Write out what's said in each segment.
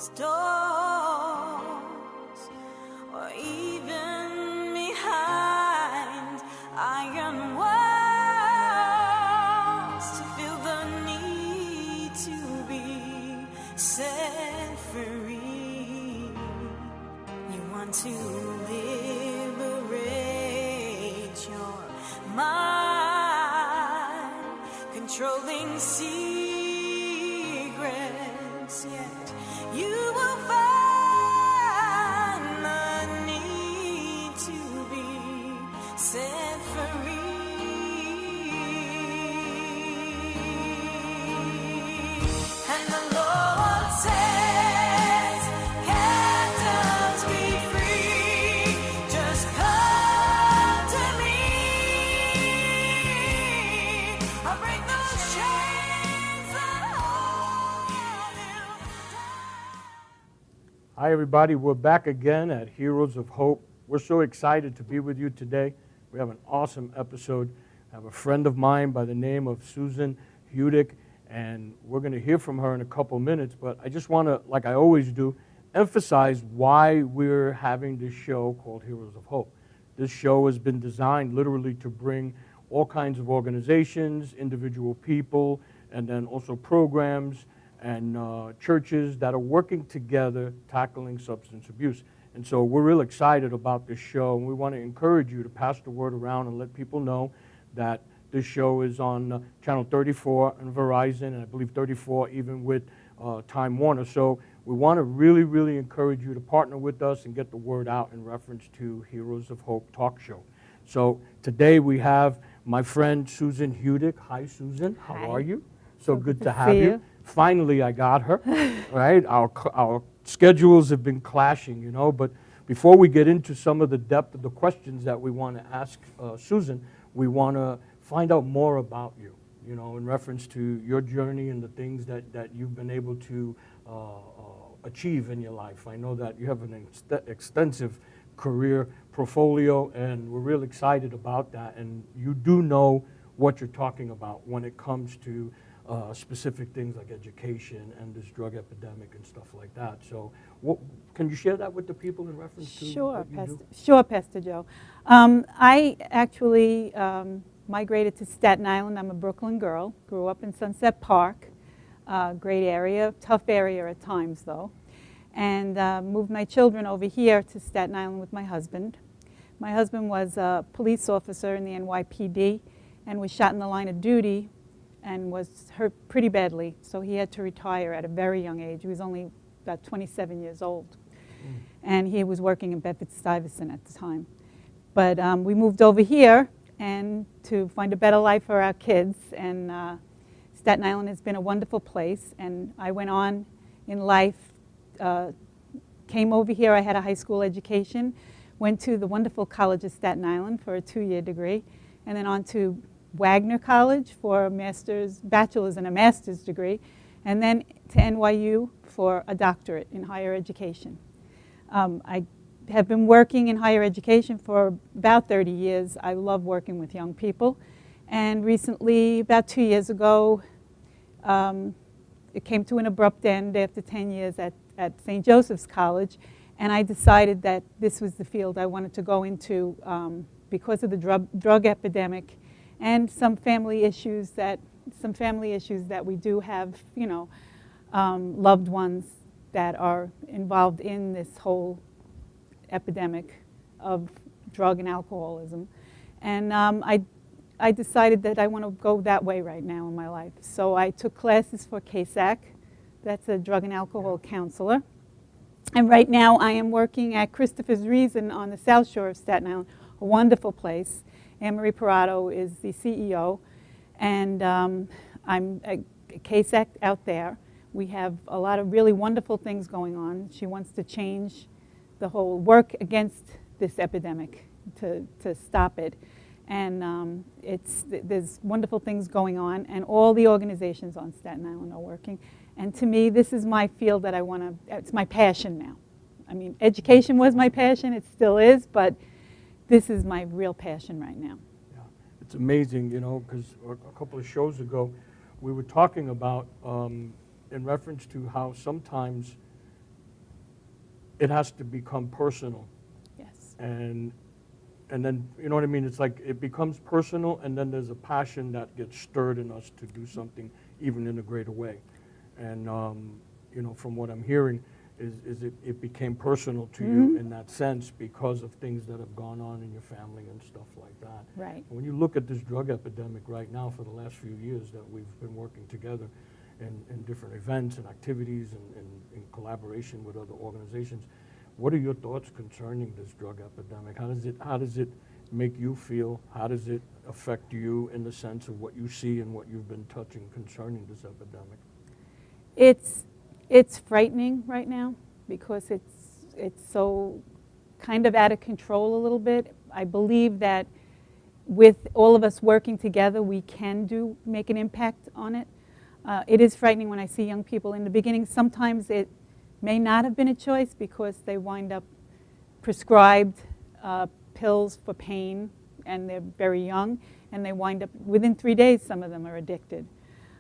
closed doors, or even behind iron walls, to feel the need to be set free. You want to liberate your mind, controlling secrets, yet you will find the need to be set free. And the Lord says, captives be free, just come to me. I'll break those chains that hold you down. Hi, everybody. We're back again at Heroes of Hope. We're so excited to be with you today. We have an awesome episode. I have a friend of mine by the name of Susan Hudec, and we're going to hear from her in a couple minutes. But I just want to, like I always do, emphasize why we're having this show called Heroes of Hope. This show has been designed literally to bring all kinds of organizations, individual people, and then also programs and churches that are working together tackling substance abuse. And so we're real excited about this show, and we want to encourage you to pass the word around and let people know that this show is on Channel 34 and Verizon, and I believe 34 even with Time Warner. So we want to really, really encourage you to partner with us and get the word out in reference to Heroes of Hope talk show. So today we have my friend Susan Hudec. Hi, Susan. How Hi. are you? So good to have see you. you. Finally, I got her, right? Our schedules have been clashing, you know, but before we get into some of the depth of the questions that we want to ask Susan, we want to find out more about you, you know, in reference to your journey and the things that you've been able to achieve in your life. I know that you have an extensive career portfolio, and we're real excited about that, and you do know what you're talking about when it comes to specific things like education and this drug epidemic and stuff like that. So can you share that with the people in reference to Sure, what you do? Sure, Pastor Joe. I actually migrated to Staten Island. I'm a Brooklyn girl. Grew up in Sunset Park. Great area, tough area at times though. And moved my children over here to Staten Island with my husband. My husband was a police officer in the NYPD and was shot in the line of duty and was hurt pretty badly, so he had to retire at a very young age. He was only about 27 years old. And he was working in Bedford-Stuyvesant at the time. But we moved over here and to find a better life for our kids, and Staten Island has been a wonderful place, and I went on in life, came over here. I had a high school education, went to the wonderful College of Staten Island for a 2-year degree, and then on to Wagner College for a bachelor's and a master's degree, and then to NYU for a doctorate in higher education. I have been working in higher education for about 30 years. I love working with young people, and recently, about 2 years ago, it came to an abrupt end after 10 years at St. Joseph's College, and I decided that this was the field I wanted to go into because of the drug epidemic and some family issues that we do have, you know, loved ones that are involved in this whole epidemic of drug and alcoholism. And I decided that I want to go that way right now in my life. So I took classes for KSAC, that's a drug and alcohol counselor. And right now I am working at Christopher's Reason on the South Shore of Staten Island, a wonderful place. Anne-Marie Parado is the CEO, and I'm a KSAC out there. We have a lot of really wonderful things going on. She wants to change the whole work against this epidemic to stop it. And there's wonderful things going on, and all the organizations on Staten Island are working. And to me, this is my field that I want to, it's my passion now. I mean, education was my passion, it still is, but this is my real passion right now. Yeah, it's amazing, you know, because a couple of shows ago, we were talking about, in reference to how sometimes it has to become personal. Yes. And then, you know what I mean? It's like it becomes personal, and then there's a passion that gets stirred in us to do something even in a greater way. And, you know, from what I'm hearing, is it became personal to you in that sense because of things that have gone on in your family and stuff like that. Right. When you look at this drug epidemic right now for the last few years that we've been working together in different events and activities and in collaboration with other organizations, what are your thoughts concerning this drug epidemic? How does it make you feel? How does it affect you in the sense of what you see and what you've been touching concerning this epidemic? It's frightening right now because it's so kind of out of control a little bit. I believe that with all of us working together, we can make an impact on it. It is frightening when I see young people in the beginning. Sometimes it may not have been a choice because they wind up prescribed pills for pain and they're very young, and they wind up, within 3 days, some of them are addicted.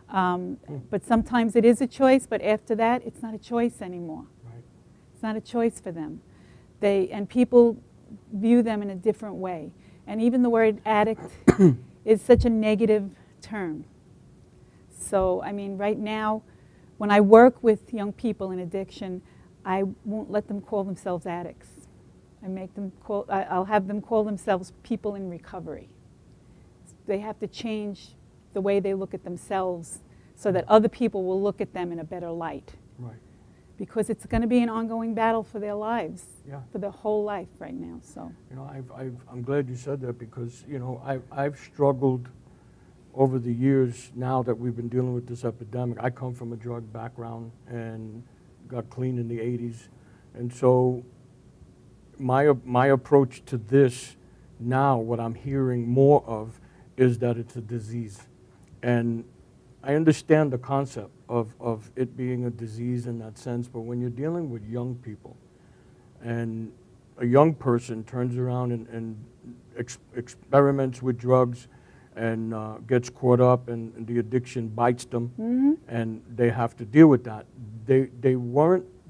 But sometimes it is a choice, but after that, it's not a choice anymore. Right. It's not a choice for them. And people view them in a different way. And even the word addict is such a negative term. So, I mean, right now, when I work with young people in addiction, I won't let them call themselves addicts. I'll have them call themselves people in recovery. They have to change the way they look at themselves so that other people will look at them in a better light. Right. Because it's going to be an ongoing battle for their lives, Yeah. for their whole life right now. So, You know, I'm glad you said that because, you know, I've struggled over the years now that we've been dealing with this epidemic. I come from a drug background and got clean in the 80s. And so my approach to this now, what I'm hearing more of, is that it's a disease. And I understand the concept of it being a disease in that sense, but when you're dealing with young people and a young person turns around and experiments with drugs and gets caught up and the addiction bites them and they have to deal with that. They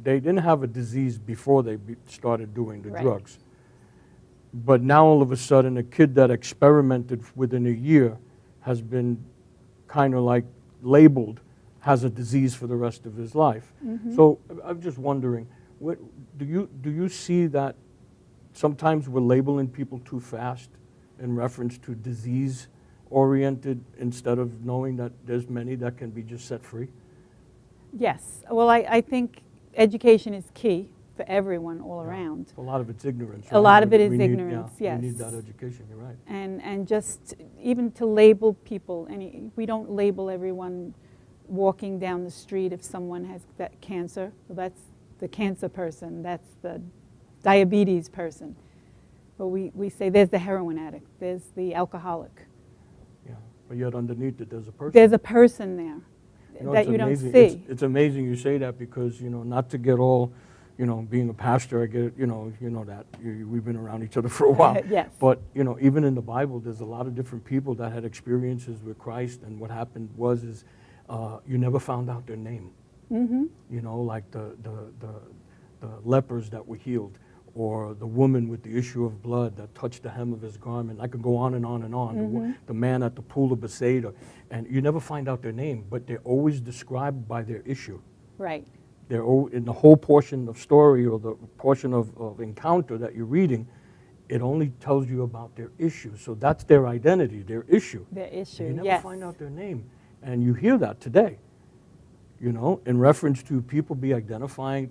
didn't have a disease before they started doing the Right. drugs. But now all of a sudden a kid that experimented within a year has been kind of like labeled has a disease for the rest of his life. So I'm just wondering, what do you see that sometimes we're labeling people too fast in reference to disease oriented instead of knowing that there's many that can be just set free? yes. Well, I think education is key for everyone all around. A lot of it's ignorance. A lot of it is We need- ignorance, yes. We need that education, you're right. And just even to label people, we don't label everyone walking down the street if someone has that cancer. Well, that's the cancer person, that's the diabetes person. But we say there's the heroin addict, there's the alcoholic. Yeah, but yet underneath it, there's a person. There's a person there know, that it's you don't amazing. see. It's amazing you say that because, you know, not to get all, you know, being a pastor, I get, you know that. We've been around each other for a while. Yes. But, you know, even in the Bible, there's a lot of different people that had experiences with Christ, and what happened was you never found out their name. You know, like the lepers that were healed, or the woman with the issue of blood that touched the hem of his garment. I could go on and on and on. The man at the pool of Bethesda, and you never find out their name, but they're always described by their issue. Right. They're in the whole portion of story or the portion of encounter that you're reading, it only tells you about their issue. So that's their identity, their issue. Their issue, And you never yes. find out their name. And you hear that today, you know, in reference to people being identified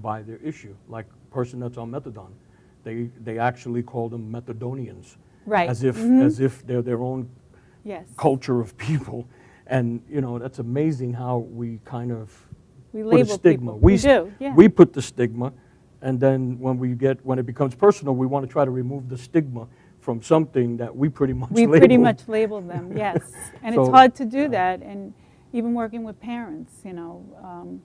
by their issue. Like a person that's on methadone, they actually call them methadonians. Right. As if they're their own Yes. culture of people. And, you know, that's amazing how we kind of We put a label stigma. people. We do, yeah. We put the stigma, and then when it becomes personal, we want to try to remove the stigma from something that we pretty much We labeled. pretty much label them, yes. And it's So, hard to do that, and even working with parents, you know,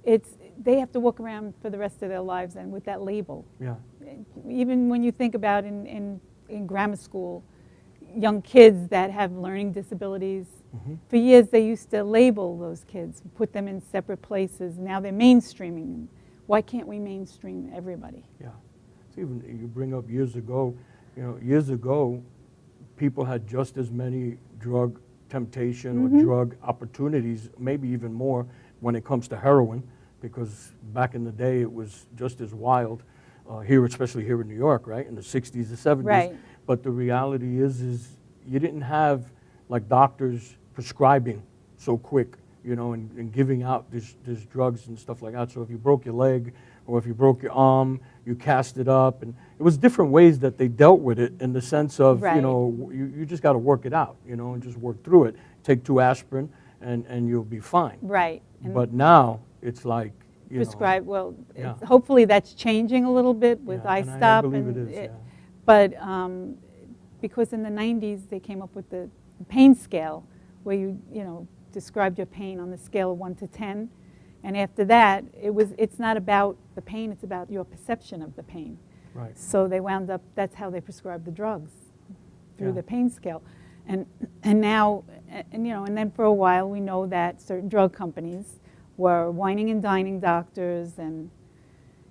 they have to walk around for the rest of their lives and with that label. Yeah, Even when you think about in grammar school, young kids that have learning disabilities. Mhm. For years, they used to label those kids, put them in separate places. Now they're mainstreaming them. Why can't we mainstream everybody? Yeah. So even you bring up years ago, years ago, people had just as many drug temptation or drug opportunities, maybe even more when it comes to heroin, because back in the day it was just as wild here, especially here in New York, right, in the 60s and 70s. Right. But the reality is you didn't have like doctors prescribing so quick, and giving out these drugs and stuff like that. So if you broke your leg or if you broke your arm, you cast it up. And it was different ways that they dealt with it in the sense of, Right. You just got to work it out, and just work through it. Take 2 aspirin and you'll be fine. Right. And But now it's like, prescribe, well, Yeah. hopefully that's changing a little bit with Yeah, and I iStop. believe it is, yeah. But because in the 90s, they came up with the pain scale, where you described your pain on the scale of 1 to 10. And after that, it's not about the pain, it's about your perception of the pain. Right. So they wound up, that's how they prescribed the drugs, through Yeah. the pain scale. And now, and then for a while, we know that certain drug companies were whining and dining doctors, and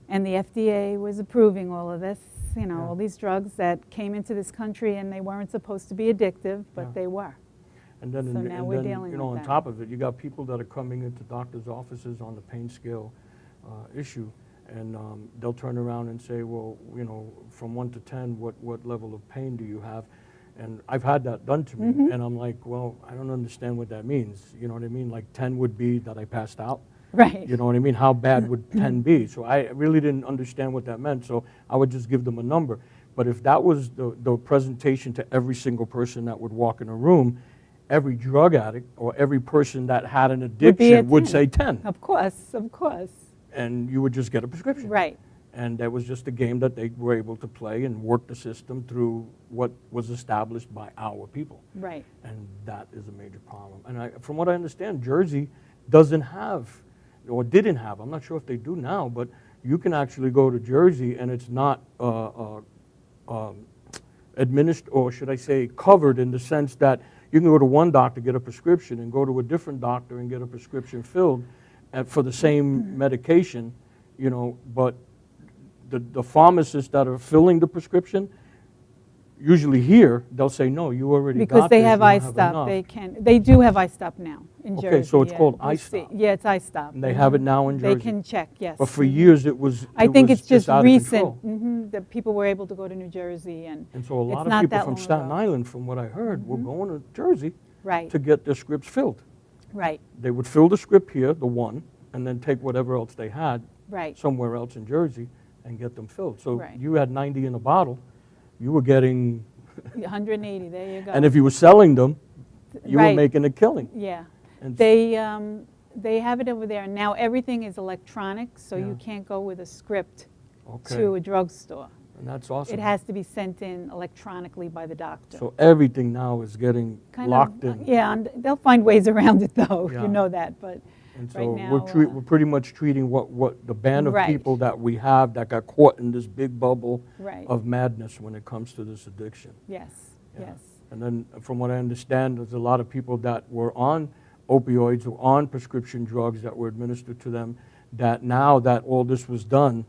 the FDA was approving all of this, Yeah. all these drugs that came into this country, and they weren't supposed to be addictive, but Yeah. they were. And then, So now we're dealing with on that. top of it, you got people that are coming into doctors' offices on the pain scale issue, and they'll turn around and say, well, from 1 to 10, what level of pain do you have? And I've had that done to me, and I'm like, well, I don't understand what that means. You know what I mean? Like 10 would be that I passed out. Right. You know what I mean? How bad would 10 be? So I really didn't understand what that meant, so I would just give them a number. But if that was the presentation to every single person that would walk in a room, every drug addict or every person that had an addiction would say 10. Of course, of course. And you would just get a prescription. Right. And that was just a game that they were able to play and work the system through what was established by our people. Right. And that is a major problem. And from what I understand, Jersey doesn't have, or didn't have, I'm not sure if they do now, but you can actually go to Jersey and it's not administered, or should I say covered, in the sense that you can go to one doctor, get a prescription, and go to a different doctor and get a prescription filled for the same medication, but the pharmacists that are filling the prescription, usually here, they'll say, no, you already got Because they this, have you don't have iStop, enough. they do have iStop now in Jersey. Okay, so it's yeah. called You see- iStop. Yeah, it's iStop. And they have it now in Jersey. They can check, yes. But for years, it was I think was it's just out of recent control. that people were able to go to New Jersey, and And so a it's lot of not people that from long Staten ago. Island, from what I heard, were going to Jersey Right, to get their scripts filled. right, They would fill the script here, the one, and then take whatever else they had right. somewhere else in Jersey and get them filled. So Right. you had 90 in a bottle, you were getting, 180, there you go. and if you were selling them, you were Right. making a killing. Yeah. And They have it over there. Now everything is electronic, so Yeah. you can't go with a script Okay, to a drugstore. and that's awesome. It has to be sent in electronically by the doctor. So everything now is getting Kind locked of, in. Yeah, and they'll find ways around it, though. Yeah. You know that, but And so right now, we're pretty much treating what the band of Right. people that we have that got caught in this big bubble right. of madness when it comes to this addiction. Yes, Yeah. yes. And then from what I understand, there's a lot of people that were on opioids or on prescription drugs that were administered to them, that now that all this was done,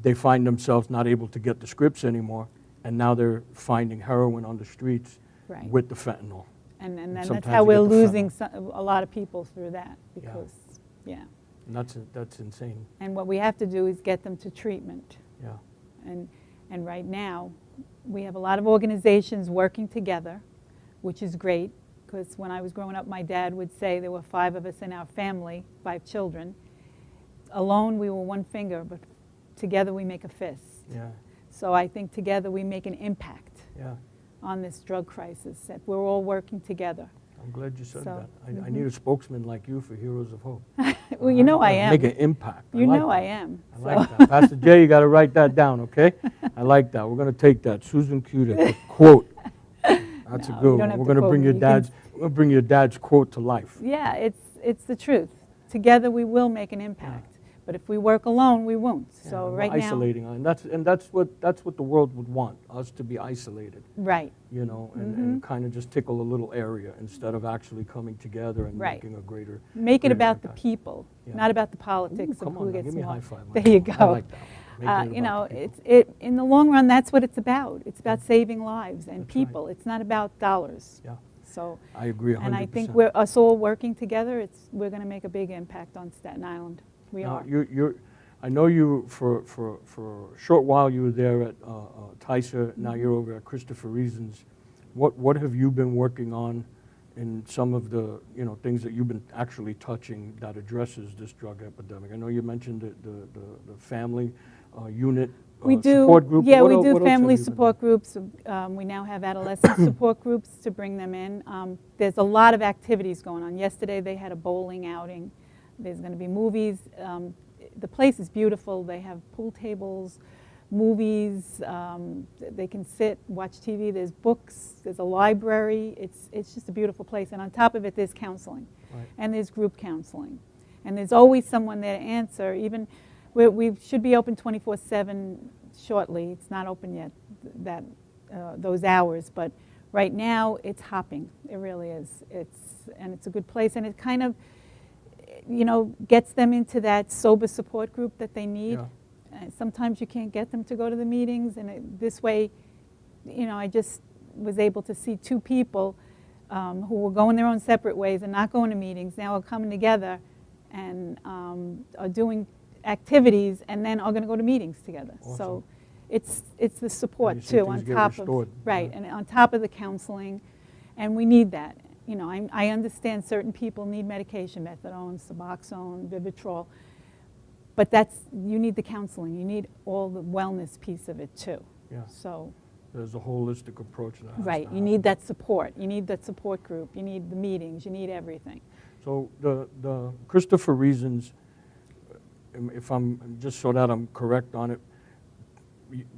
they find themselves not able to get the scripts anymore, and now they're finding heroin on the streets Right. with the fentanyl. And then that's sometimes how you we're get the losing fentanyl. a lot of people through that, because, yeah. And that's insane. And what we have to do is get them to treatment. Yeah. And right now, we have a lot of organizations working together, which is great, because when I was growing up, my dad would say there were 5 of us in our family, 5 children. Alone, we were one finger, but together we make a fist. Yeah. So I think together we make an impact Yeah. on this drug crisis, that we're all working together. I'm glad you said So, that. I need a spokesman like you for Heroes of Hope. Well, you know I am. Make an impact. You like know that. I am. I like that. Pastor Jay, you got to write that down, okay? I like that. We're going to take that. Susan Hudec, a quote. That's No, a you good don't one. have We're to going to quote bring me. your You can- dad's. We're going to bring your dad's quote to life. Yeah, it's the truth. Together we will make an impact. But if we work alone, we won't. Yeah, So we're right now, isolating, and that's what the world would want, us to be isolated, right, you know, and kind of just tickle a little area instead of actually coming together and Right. making a greater. make it greater about the impact. people, Yeah. not about the Ooh, politics come of on who now, gets give me a more. high five. There you go. I like that one. Making it You know, about the people. in the long run, that's what it's about. It's about saving lives and That's right. people. It's not about dollars. Yeah, So, I agree 100%. and I think us all working together, we're going to make a big impact on Staten Island. We Now, are. I know you, for a short while you were there at Tyser, now Mm-hmm. you're over at Christopher Reasons. What have you been working on in some of the, things that you've been actually touching that addresses this drug epidemic? I know you mentioned the family unit We do, support group. yeah, What we el- do what else have family you been support groups. We now have adolescent support groups to bring them in. There's a lot of activities going on. Yesterday they had a bowling outing. There's going to be movies. The place is beautiful. They have pool tables, movies. They can sit, watch TV. There's books. There's a library. It's just a beautiful place. And on top of it, there's counseling, Right. and there's group counseling, and there's always someone there to answer. Even we should be open 24/7 shortly. It's not open yet those hours, but right now it's hopping. It really is. It's a good place, and it kind of gets them into that sober support group that they need. Yeah. Sometimes you can't get them to go to the meetings, and this way, I just was able to see two people who were going their own separate ways and not going to meetings, now are coming together and are doing activities, and then are going to go to meetings together. Awesome. So it's the support you see too, things on get top restored, of right, yeah. and on top of the counseling, and we need that. I understand certain people need medication, methadone, Suboxone, Vivitrol, but you need the counseling. You need all the wellness piece of it too. Yeah. So, There's a holistic approach that has right, to you need happen. that support. You need that support group. You need the meetings. You need everything. So the Christopher Reasons, if I'm, just so that I'm correct on it,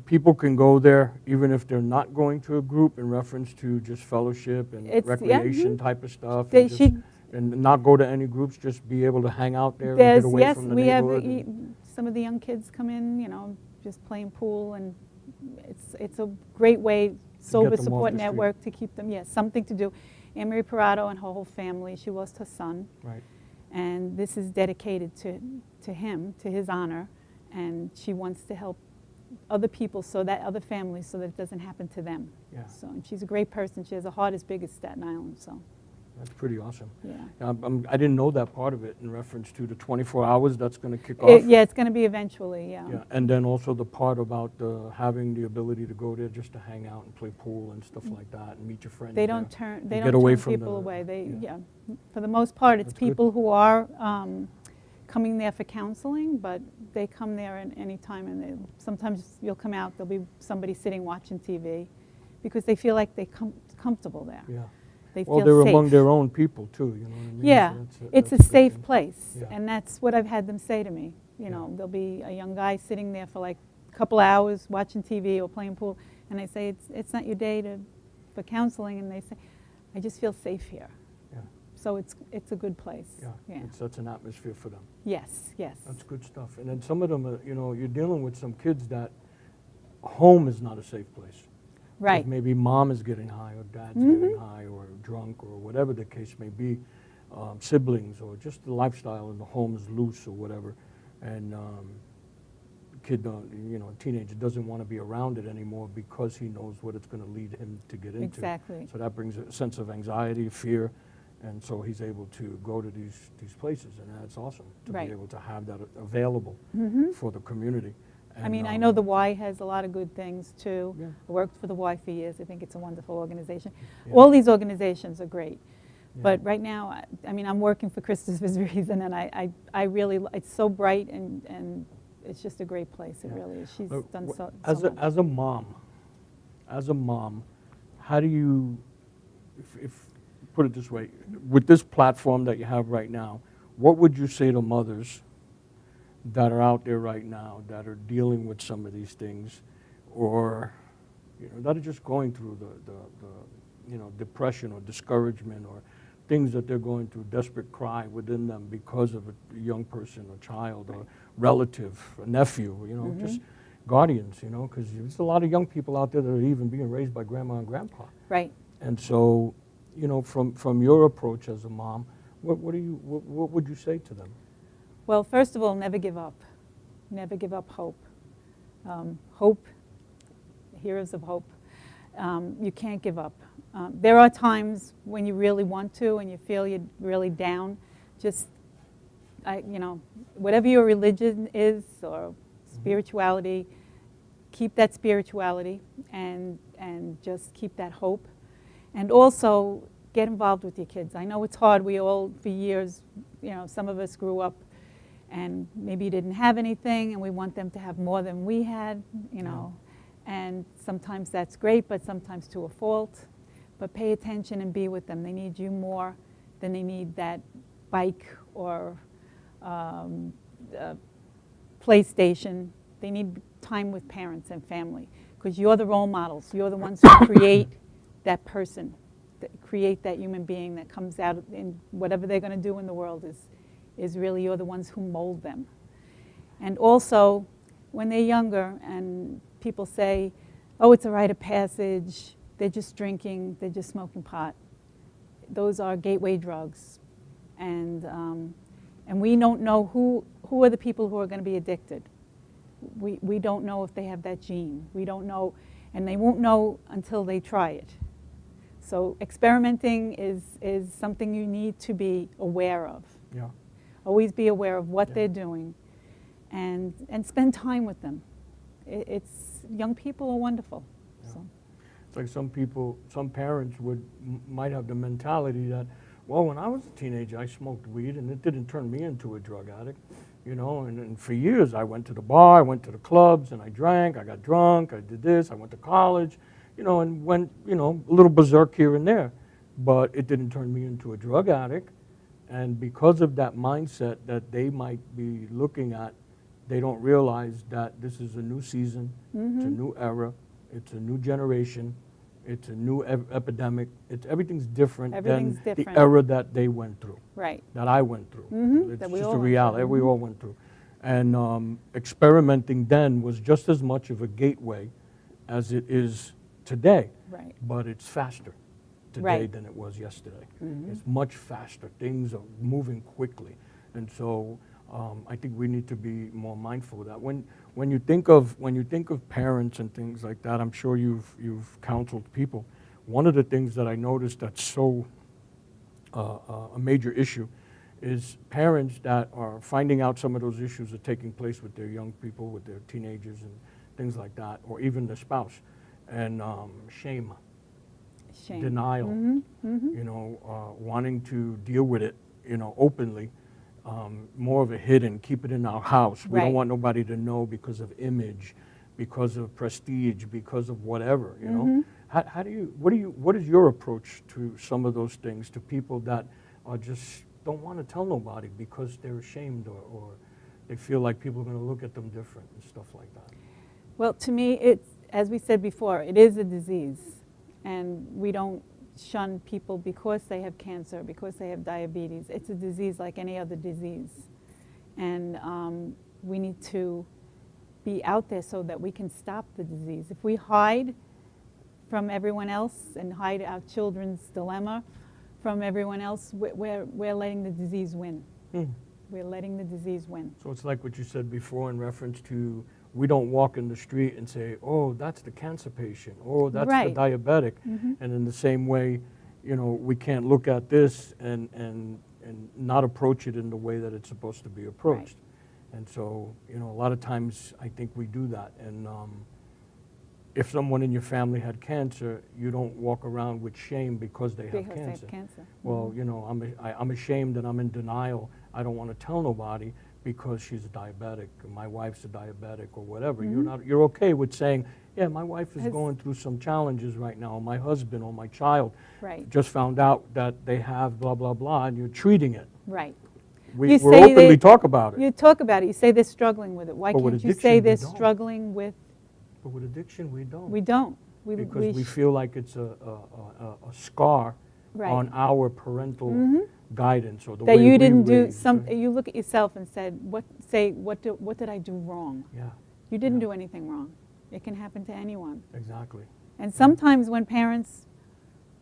people can go there even if they're not going to a group in reference to just fellowship and It's- yeah, recreation type of stuff, They and, just, should- and not go to any groups, just be able to hang out there and There's, get away yes, from the we have neighborhood. and- some of the young kids come in, just playing pool, and it's a great way, sober them off support the street. network to keep them, yes, something to do. Anne Marie Parado and her whole family, she lost her son, Right. and this is dedicated to him, to his honor, and she wants to help other people, other families, so that it doesn't happen to them. Yeah. So, and she's a great person. She has a heart as big as Staten Island, so, That's pretty awesome. yeah. I didn't know that part of it in reference to the 24 hours that's going to kick off. Yeah, it's going to be eventually, yeah. Yeah, and then also the part about having the ability to go there just to hang out and play pool and stuff like that and meet your friends. They don't there. turn, And they get don't away turn from people the- away. yeah. Yeah, for the most part, it's That's good. people who are coming there for counseling, but they come there at any time, and sometimes you'll come out, there'll be somebody sitting watching TV, because they feel like they're comfortable there. Yeah. They Well, feel they're safe. among their own people too, you know what I mean? Yeah, So it's that's a good safe thing. place, Yeah. and that's what I've had them say to me. Yeah. There'll be a young guy sitting there for like a couple hours watching TV or playing pool, and I say, it's not your day for counseling, and they say, I just feel safe here. Yeah, So it's a good place. yeah. It sets an atmosphere for them. Yes, yes. That's good stuff. And then some of them, you're dealing with some kids that home is not a safe place. 'Cause Right. maybe mom is getting high or dad's getting high or drunk or whatever the case may be, siblings, or just the lifestyle in the home is loose or whatever. And kid, teenager doesn't want to be around it anymore because he knows what it's going to lead him to get into. Exactly. So that brings a sense of anxiety, fear, and so he's able to go to these places, and that's awesome to Right. be able to have that available for the community. I mean, And, I know the Y has a lot of good things too. Yeah. I worked for the Y for years. I think it's a wonderful organization. Yeah. All these organizations are great. Yeah. But right now, I mean, I'm working for Christopher's Reason, and I really, it's so bright, and it's just a great place. It Yeah. really is. She's Look, done so as much. a mom, how do you, if put it this way, with this platform that you have right now, what would you say to mothers that are out there right now that are dealing with some of these things, or that are just going through the depression or discouragement or things that they're going through, desperate cry within them because of a young person, a child, or relative, a nephew, just guardians, because there's a lot of young people out there that are even being raised by grandma and grandpa. Right. And so, from your approach as a mom, what would you say to them? Well, first of all, never give up. Never give up hope. Hope, heroes of hope. You can't give up. There are times when you really want to and you feel you're really down. Just, whatever your religion is or spirituality, keep that spirituality and just keep that hope. And also get involved with your kids. I know it's hard. We all, for years, some of us grew up and maybe didn't have anything, and we want them to have more than we had, And sometimes that's great, but sometimes to a fault. But pay attention and be with them. They need you more than they need that bike or PlayStation. They need time with parents and family, because you're the role models. You're the ones who create that person, that create that human being that comes out in whatever they're going to do in the world is really, you're the ones who mold them. And also, when they're younger and people say, oh, it's a rite of passage, they're just drinking, they're just smoking pot. Those are gateway drugs. And we don't know who are the people who are going to be addicted. We don't know if they have that gene. We don't know, and they won't know until they try it. So experimenting is something you need to be aware of. Yeah. Always be aware of what they're doing and spend time with them. Young people are wonderful. Yeah. So. It's like some parents might have the mentality that, well, when I was a teenager, I smoked weed and it didn't turn me into a drug addict, and for years I went to the bar, I went to the clubs, and I drank, I got drunk, I did this, I went to college, and went, a little berserk here and there, but it didn't turn me into a drug addict. And because of that mindset that they might be looking at, they don't realize that this is a new season, it's a new era, it's a new generation, it's a new epidemic. Everything's different than the era that they went through, right? That I went through. It's That just a reality we all went through. And experimenting then was just as much of a gateway as it is today, Right. but it's faster today Right. than it was yesterday. It's much faster. Things are moving quickly. And so I think we need to be more mindful of that. When you think of parents and things like that, I'm sure you've counseled people. One of the things that I noticed that's so a major issue is parents that are finding out some of those issues are taking place with their young people, with their teenagers and things like that, or even their spouse, and shame. Denial, wanting to deal with it, openly, more of a hidden, keep it in our house. We don't want nobody to know because of image, because of prestige, because of whatever, What is your approach to some of those things, to people that are just don't want to tell nobody because they're ashamed or they feel like people are going to look at them different and stuff like that? Well, to me, it's, as we said before, it is a disease. And we don't shun people because they have cancer, because they have diabetes. It's a disease like any other disease. And we need to be out there so that we can stop the disease. If we hide from everyone else and hide our children's dilemma from everyone else, we're letting the disease win. We're letting the disease win. So it's like what you said before in reference to, we don't walk in the street and say, oh, that's the cancer patient, oh, that's the diabetic. And in the same way, we can't look at this and not approach it in the way that it's supposed to be approached. And so, a lot of times I think we do that. And if someone in your family had cancer, you don't walk around with shame because they have cancer. Well, I'm ashamed and I'm in denial. I don't want to tell nobody because she's a diabetic, or my wife's a diabetic, or whatever. You're okay with saying, yeah, my wife is going through some challenges right now, or my husband or my child just found out that they have blah, blah, blah, and you're treating it. Right. We're openly talk about it. You talk about it. You say they're struggling with it. Why can't you say they're struggling with? But with addiction, we don't. We don't. Because we feel like it's a scar Right. on our parental guidance or the way That you we didn't do raised, some, right? you look at yourself and said, what did I do wrong? Yeah, You didn't Yeah. do anything wrong. It can happen to anyone. exactly. And sometimes when parents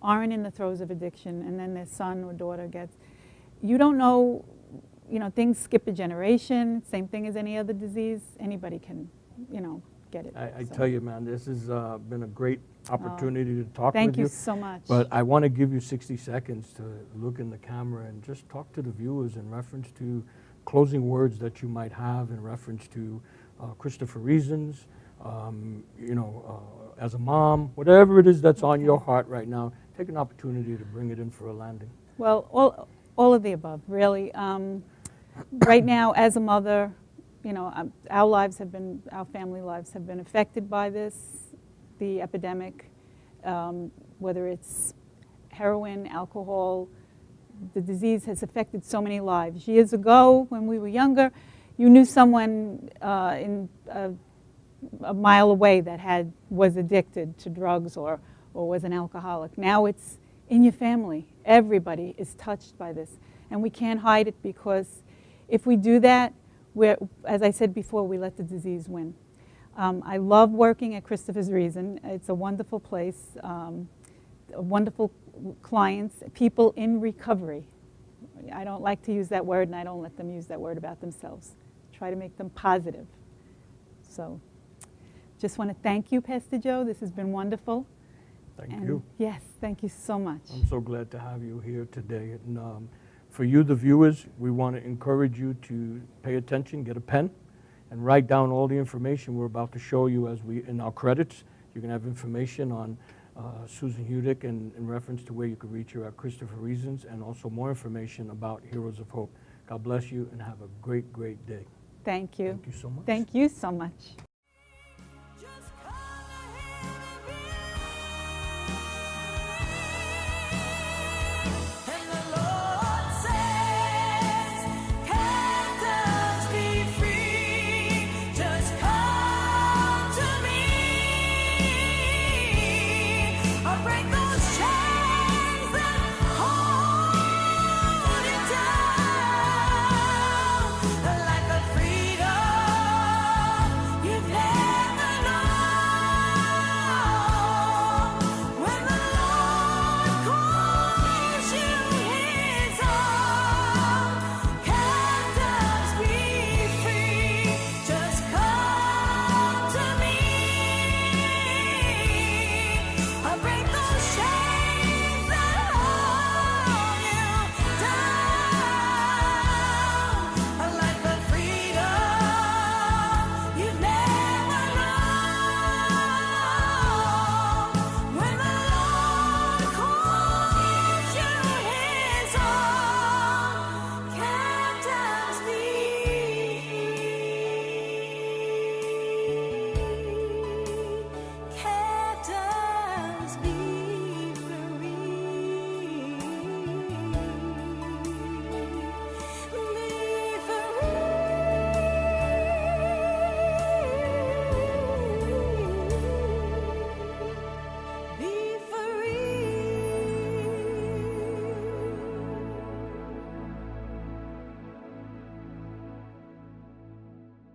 aren't in the throes of addiction and then their son or daughter gets, you don't know, things skip a generation, same thing as any other disease. Anybody can, get it. I So, tell you, man, this has been a great opportunity to talk thank with you you. so much. But I want to give you 60 seconds to look in the camera and just talk to the viewers in reference to closing words that you might have in reference to Christopher Reasons, as a mom, whatever it is that's on your heart right now, take an opportunity to bring it in for a landing. Well, all of the above, really. Right now, as a mother, our family lives have been affected by this, the epidemic, whether it's heroin, alcohol. The disease has affected so many lives. Years ago, when we were younger, you knew someone a mile away that was addicted to drugs or was an alcoholic. Now it's in your family. Everybody is touched by this. And we can't hide it, because if we do that, as I said before, we let the disease win. I love working at Christopher's Reason. It's a wonderful place, wonderful clients, people in recovery. I don't like to use that word, and I don't let them use that word about themselves. Try to make them positive. So just want to thank you, Pastor Joe. This has been wonderful. Thank And you. yes, thank you so much. I'm so glad to have you here today. And for you, the viewers, we want to encourage you to pay attention, get a pen, and write down all the information we're about to show you in our credits. You can have information on Susan Hudec in reference to where you can reach her at Christopher Reasons, and also more information about Heroes of Hope. God bless you and have a great, great day. Thank you. Thank you so much. Thank you so much.